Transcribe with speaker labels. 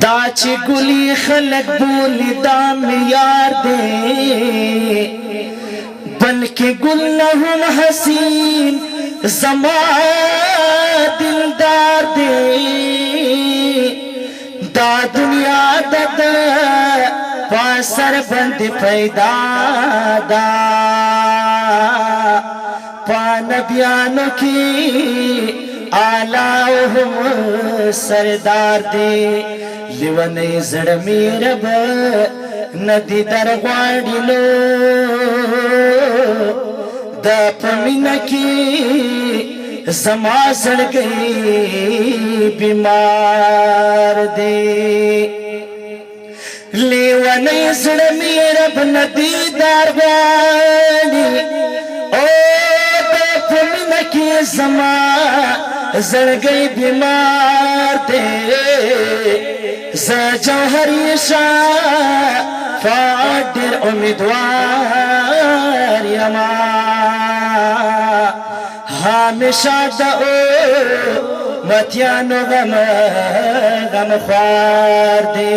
Speaker 1: دا چې ګلي خلق بولی دا معیار دی بلکې ګل نه هم حسین زما دلدار دی دا دنیا د پاسر بند پیدا دا پانبیانو کی آلاؤہم سردار دے لیونی زڑمی رب ندی درغواڑی لو دا پمینکی زما سڑ گئی بیمار دے لیونی زڑمی رب ندی درغواڑی کی زما زړګي بیمار دے ز جوهری شفاعت ډېر امیدوار یما همیشه د امتیانو غم خوار دے